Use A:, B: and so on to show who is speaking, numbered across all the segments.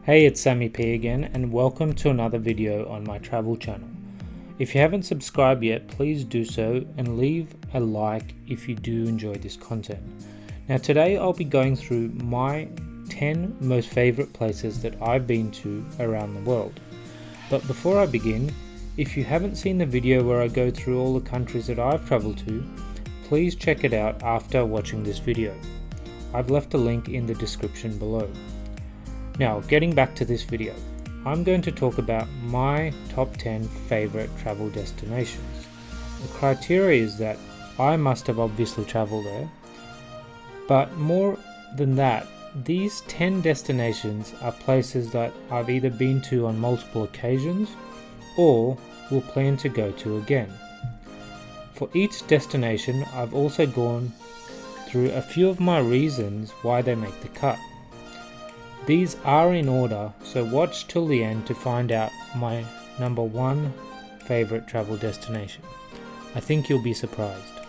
A: Hey, it's Sammy P again, and welcome to another video on my travel channel. If you haven't subscribed yet, please do so and leave a like if you do enjoy this content. Now today I'll be going through my 10 most favorite places that I've been to around the world. But before I begin, if you haven't seen the video where I go through all the countries that I've traveled to, please check it out after watching this video. I've left a link in the description below. Now, getting back to this video, I'm going to talk about my top 10 favorite travel destinations. The criteria is that I must have obviously traveled there, but more than that, these 10 destinations are places that I've either been to on multiple occasions or will plan to go to again. For each destination, I've also gone through a few of my reasons why they make the cut. These are in order, so watch till the end to find out my number 1 favorite travel destination. I think you'll be surprised.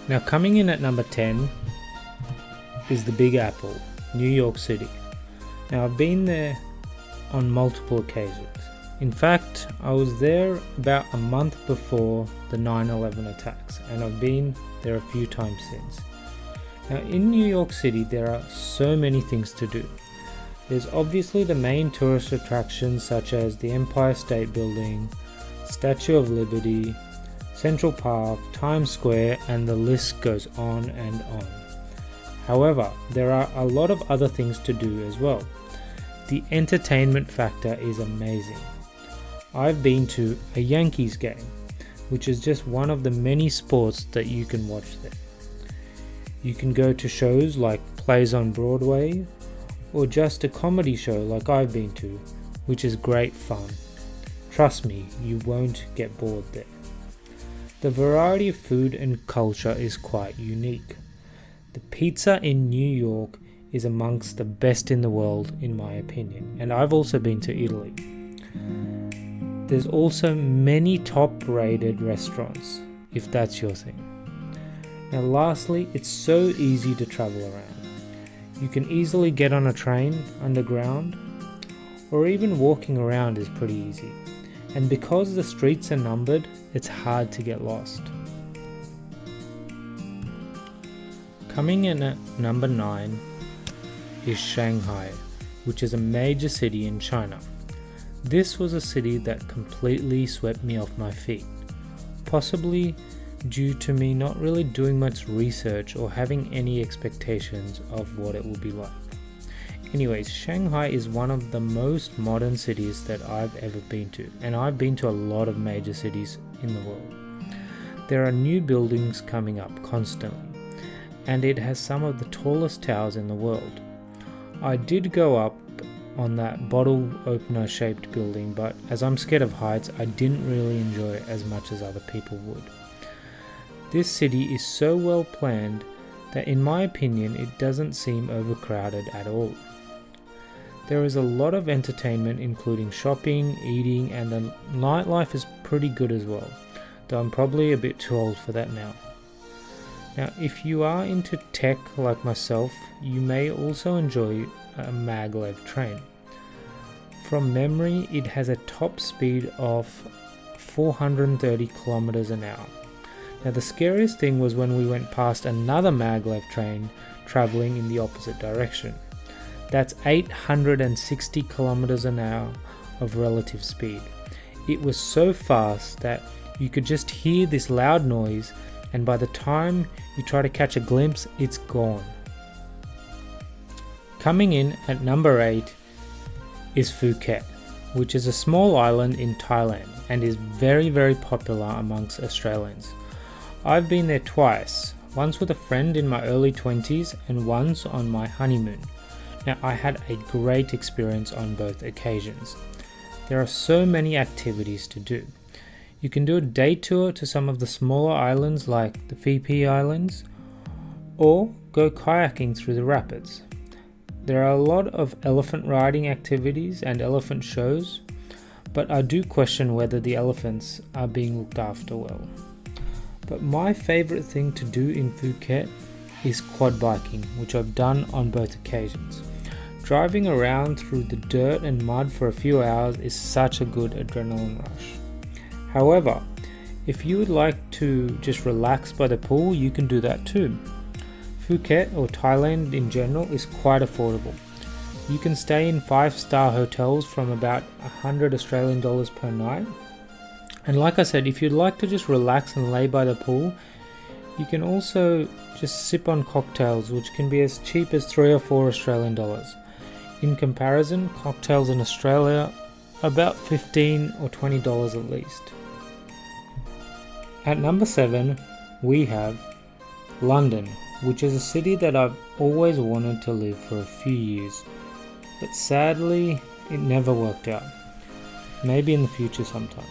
A: Now coming in at number 10 is the Big Apple, New York City. Now I've been there on multiple occasions. In fact, I was there about a month before the 9/11 attacks, and I've been there a few times since. Now in New York City there are so many things to do. There's obviously the main tourist attractions such as the Empire State Building, Statue of Liberty, Central Park, Times Square, and the list goes on and on. However, there are a lot of other things to do as well. The entertainment factor is amazing. I've been to a Yankees game, which is just one of the many sports that you can watch there. You can go to shows like plays on Broadway or just a comedy show like I've been to, which is great fun. Trust me, you won't get bored there. The variety of food and culture is quite unique. The pizza in New York is amongst the best in the world in my opinion, and I've also been to Italy. There's also many top-rated restaurants, if that's your thing. Now lastly, it's so easy to travel around. You can easily get on a train underground, or even walking around is pretty easy. And because the streets are numbered, it's hard to get lost. Coming in at number 9 is Shanghai, which is a major city in China. This was a city that completely swept me off my feet, possibly due to me not really doing much research or having any expectations of what it will be like. Anyways, Shanghai is one of the most modern cities that I've ever been to, and I've been to a lot of major cities in the world. There are new buildings coming up constantly, and it has some of the tallest towers in the world. I did go up on that bottle opener shaped building, but as I'm scared of heights, I didn't really enjoy it as much as other people would. This city is so well planned that in my opinion it doesn't seem overcrowded at all. There is a lot of entertainment including shopping, eating, and the nightlife is pretty good as well, though I'm probably a bit too old for that now. Now if you are into tech like myself, you may also enjoy a maglev train. From memory, it has a top speed of 430 kilometers an hour. Now the scariest thing was when we went past another maglev train traveling in the opposite direction. That's 860 kilometers an hour of relative speed. It was so fast that you could just hear this loud noise, and by the time you try to catch a glimpse, it's gone. Coming in at number 8 is Phuket, which is a small island in Thailand and is very popular amongst Australians. I've been there twice, once with a friend in my early 20s and once on my honeymoon. Now I had a great experience on both occasions. There are so many activities to do. You can do a day tour to some of the smaller islands like the Phi Islands, or go kayaking through the rapids. There are a lot of elephant riding activities and elephant shows, but I do question whether the elephants are being looked after well. But my favorite thing to do in Phuket is quad biking, which I've done on both occasions. Driving around through the dirt and mud for a few hours is such a good adrenaline rush. However, if you would like to just relax by the pool, you can do that too. Phuket, or Thailand in general, is quite affordable. You can stay in 5-star hotels from about $100 per night. And like I said, if you'd like to just relax and lay by the pool, you can also just sip on cocktails, which can be as cheap as $3 or $4. In comparison, cocktails in Australia are about $15 or $20 at least. At number 7, we have London, which is a city that I've always wanted to live for a few years, but sadly it never worked out. Maybe in the future sometime.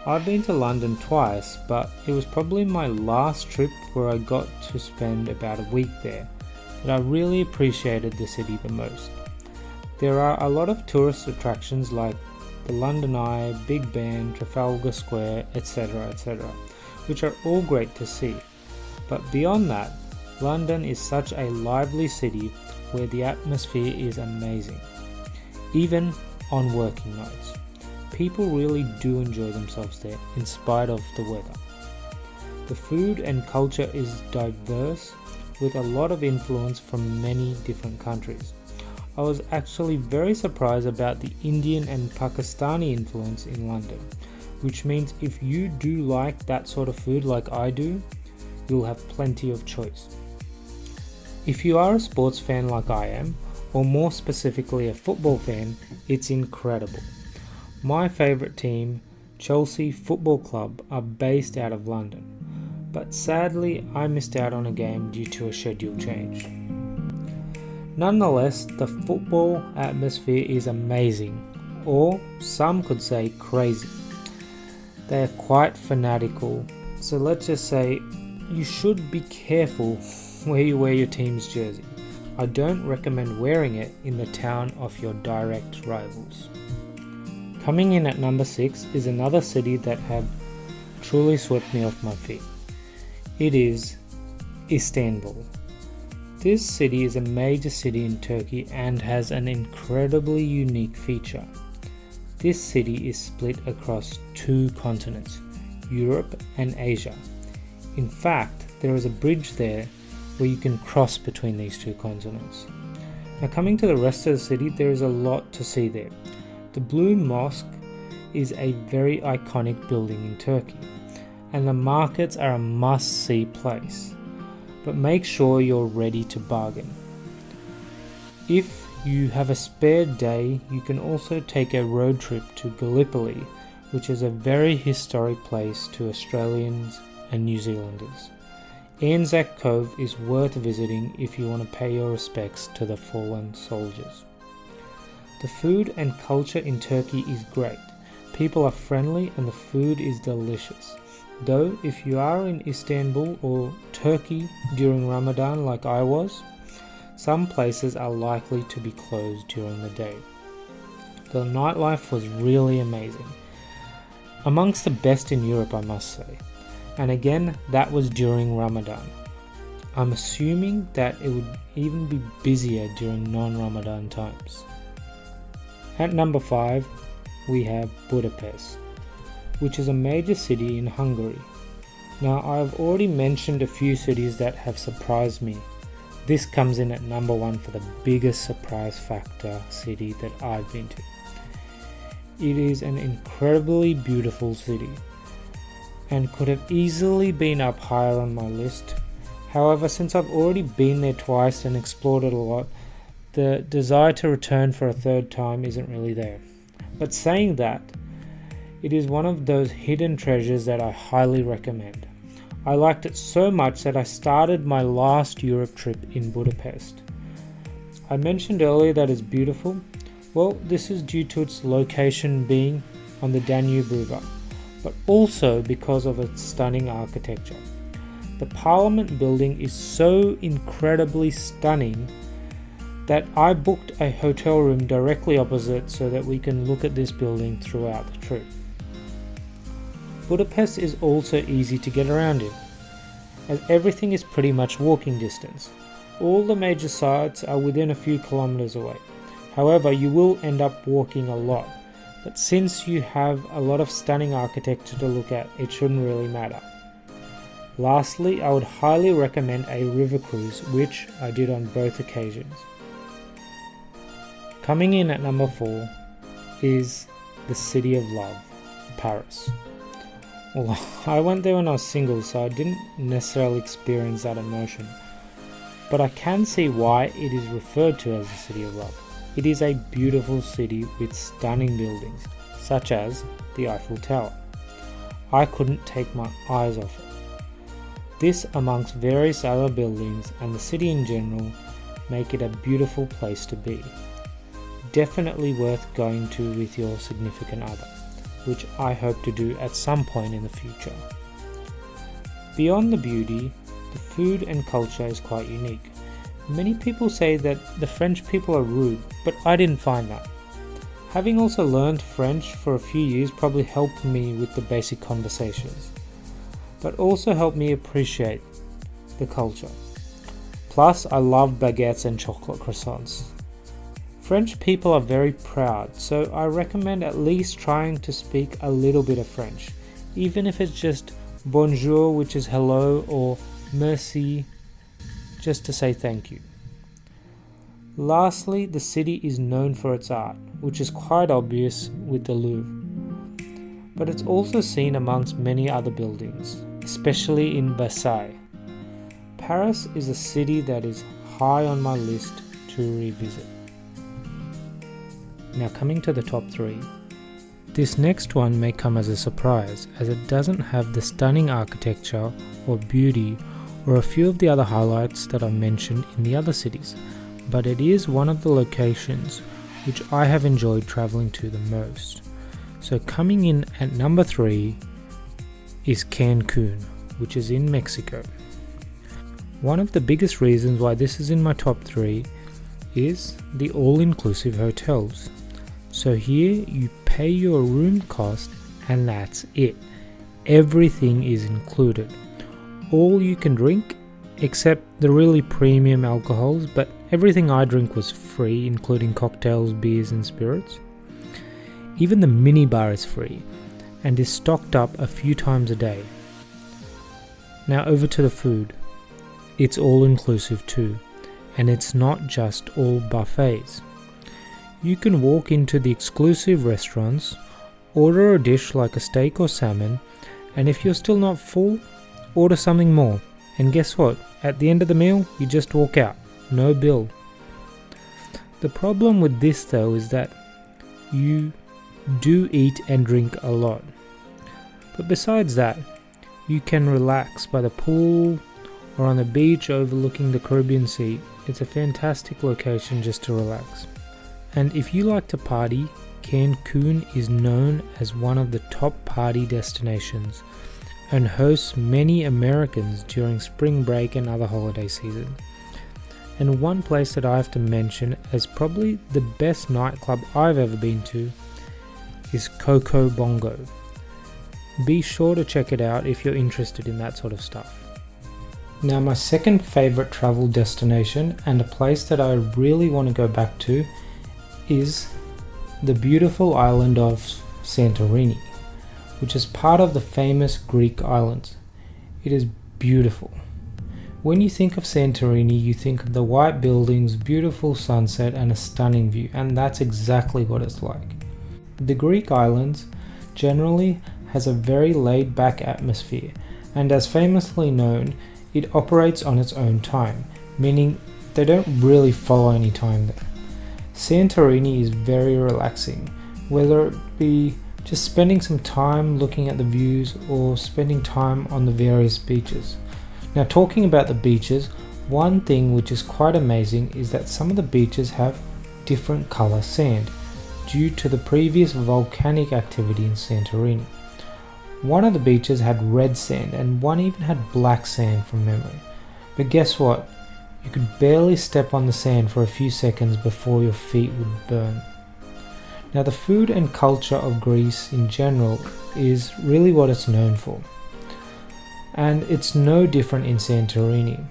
A: I've been to London twice, but it was probably my last trip where I got to spend about a week there, but I really appreciated the city the most. There are a lot of tourist attractions like the London Eye, Big Ben, Trafalgar Square, etc., which are all great to see. But beyond that, London is such a lively city where the atmosphere is amazing, even on working nights. People really do enjoy themselves there in spite of the weather. The food and culture is diverse with a lot of influence from many different countries. I was actually very surprised about the Indian and Pakistani influence in London, which means if you do like that sort of food like I do, you'll have plenty of choice. If you are a sports fan like I am, or more specifically a football fan, it's incredible. My favourite team, Chelsea Football Club, are based out of London, but sadly I missed out on a game due to a schedule change. Nonetheless, the football atmosphere is amazing, or some could say crazy. They are quite fanatical, so let's just say you should be careful where you wear your team's jersey. I don't recommend wearing it in the town of your direct rivals. Coming in at number 6 is another city that have truly swept me off my feet. It is Istanbul. This city is a major city in Turkey and has an incredibly unique feature. This city is split across 2 continents, Europe and Asia. In fact, there is a bridge there where you can cross between these 2 continents. Now coming to the rest of the city, there is a lot to see there. The Blue Mosque is a very iconic building in Turkey, and the markets are a must-see place. But make sure you're ready to bargain. If you have a spare day, you can also take a road trip to Gallipoli, which is a very historic place to Australians and New Zealanders. Anzac Cove is worth visiting if you want to pay your respects to the fallen soldiers. The food and culture in Turkey is great. People are friendly and the food is delicious. Though if you are in Istanbul or Turkey during Ramadan like I was, some places are likely to be closed during the day. The nightlife was really amazing. Amongst the best in Europe, I must say. And again, that was during Ramadan. I'm assuming that it would even be busier during non-Ramadan times. At number 5, we have Budapest, which is a major city in Hungary. Now, I've already mentioned a few cities that have surprised me. This comes in at number 1 for the biggest surprise factor city that I've been to. It is an incredibly beautiful city and could have easily been up higher on my list. However, since I've already been there twice and explored it a lot, the desire to return for a third time isn't really there. But saying that, it is one of those hidden treasures that I highly recommend. I liked it so much that I started my last Europe trip in Budapest. I mentioned earlier that it's beautiful. Well, this is due to its location being on the Danube River, but also because of its stunning architecture. The Parliament building is so incredibly stunning that I booked a hotel room directly opposite so that we can look at this building throughout the trip. Budapest is also easy to get around in, as everything is pretty much walking distance. All the major sites are within a few kilometers away. However, you will end up walking a lot, but since you have a lot of stunning architecture to look at, it shouldn't really matter. Lastly, I would highly recommend a river cruise, which I did on both occasions. Coming in at number 4 is the City of Love, Paris. Well, I went there when I was single, so I didn't necessarily experience that emotion, but I can see why it is referred to as the City of Love. It is a beautiful city with stunning buildings, such as the Eiffel Tower. I couldn't take my eyes off it. This, amongst various other buildings and the city in general, make it a beautiful place to be. Definitely worth going to with your significant other, which I hope to do at some point in the future. Beyond the beauty, the food and culture is quite unique. Many people say that the French people are rude, but I didn't find that. Having also learned French for a few years probably helped me with the basic conversations, but also helped me appreciate the culture. Plus, I love baguettes and chocolate croissants. French people are very proud, so I recommend at least trying to speak a little bit of French, even if it's just bonjour, which is hello, or merci, just to say thank you. Lastly, the city is known for its art, which is quite obvious with the Louvre, but it's also seen amongst many other buildings, especially in Versailles. Paris is a city that is high on my list to revisit. Now coming to the top 3. This next one may come as a surprise, as it doesn't have the stunning architecture or beauty or a few of the other highlights that I mentioned in the other cities, but it is one of the locations which I have enjoyed traveling to the most. So coming in at number 3 is Cancun, which is in Mexico. One of the biggest reasons why this is in my top 3 is the all-inclusive hotels. So here you pay your room cost and that's it. Everything is included. All you can drink except the really premium alcohols, but everything I drink was free, including cocktails, beers and spirits. Even the minibar is free and is stocked up a few times a day. Now over to the food. It's all inclusive too, and it's not just all buffets. You can walk into the exclusive restaurants, order a dish like a steak or salmon, and if you're still not full, order something more. And guess what? At the end of the meal, you just walk out. No bill. The problem with this though is that you do eat and drink a lot. But besides that, you can relax by the pool or on the beach overlooking the Caribbean Sea. It's a fantastic location just to relax. And if you like to party, Cancun is known as one of the top party destinations and hosts many Americans during spring break and other holiday seasons. And one place that I have to mention as probably the best nightclub I've ever been to is Coco Bongo. Be sure to check it out if you're interested in that sort of stuff. Now my second favorite travel destination and a place that I really want to go back to is the beautiful island of Santorini, which is part of the famous Greek islands. It is beautiful. When you think of Santorini, you think of the white buildings, beautiful sunset and a stunning view, and that's exactly what it's like. The Greek islands generally has a very laid-back atmosphere, and as famously known, it operates on its own time, meaning they don't really follow any time there. Santorini is very relaxing, whether it be just spending some time looking at the views or spending time on the various beaches. Now talking about the beaches, one thing which is quite amazing is that some of the beaches have different color sand due to the previous volcanic activity in Santorini. One of the beaches had red sand and one even had black sand from memory. But guess what? You could barely step on the sand for a few seconds before your feet would burn. Now the food and culture of Greece in general is really what it's known for. And it's no different in Santorini.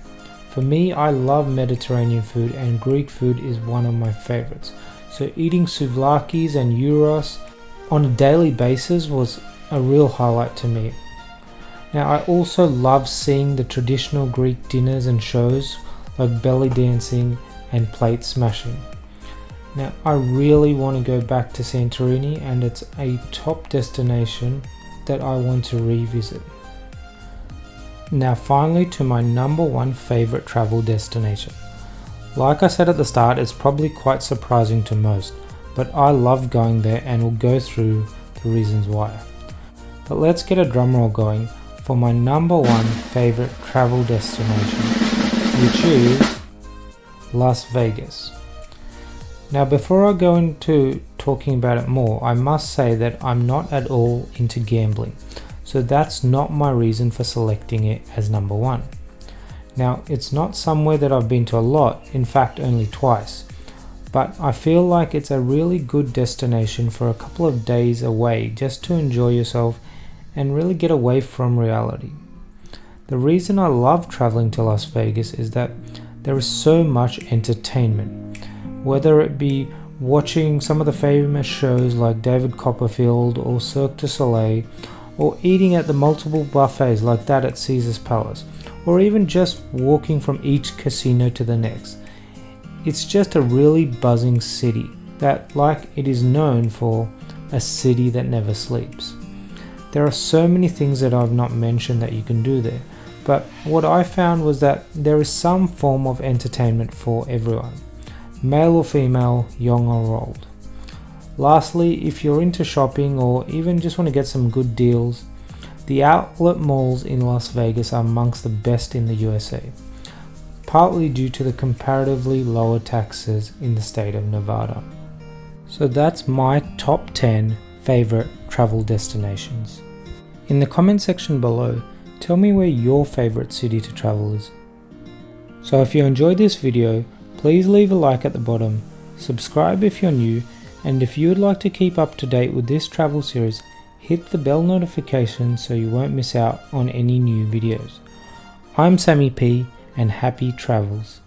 A: For me, I love Mediterranean food, and Greek food is one of my favorites. So eating souvlakis and gyros on a daily basis was a real highlight to me. Now, I also love seeing the traditional Greek dinners and shows like belly dancing and plate smashing. Now, I really want to go back to Santorini, and it's a top destination that I want to revisit. Now finally, to my number one favorite travel destination. Like I said at the start, it's probably quite surprising to most, but I love going there and will go through the reasons why. But let's get a drum roll going for my number one favorite travel destination, which is Las Vegas. Now before I go into talking about it more, I must say that I'm not at all into gambling. So that's not my reason for selecting it as number one. Now, it's not somewhere that I've been to a lot, in fact only twice, but I feel like it's a really good destination for a couple of days away just to enjoy yourself and really get away from reality. The reason I love traveling to Las Vegas is that there is so much entertainment, whether it be watching some of the famous shows like David Copperfield or Cirque du Soleil, or eating at the multiple buffets like that at Caesar's Palace, or even just walking from each casino to the next. It's just a really buzzing city that, like it is known for, a city that never sleeps. There are so many things that I've not mentioned that you can do there, but what I found was that there is some form of entertainment for everyone, male or female, young or old. Lastly, if you're into shopping or even just want to get some good deals, the outlet malls in Las Vegas are amongst the best in the USA, partly due to the comparatively lower taxes in the state of Nevada. So that's my top 10 favorite travel destinations. In the comment section below, tell me where your favorite city to travel is. So if you enjoyed this video, please leave a like at the bottom, subscribe if you're new, and if you would like to keep up to date with this travel series, hit the bell notification so you won't miss out on any new videos. I'm Sammy P, and happy travels.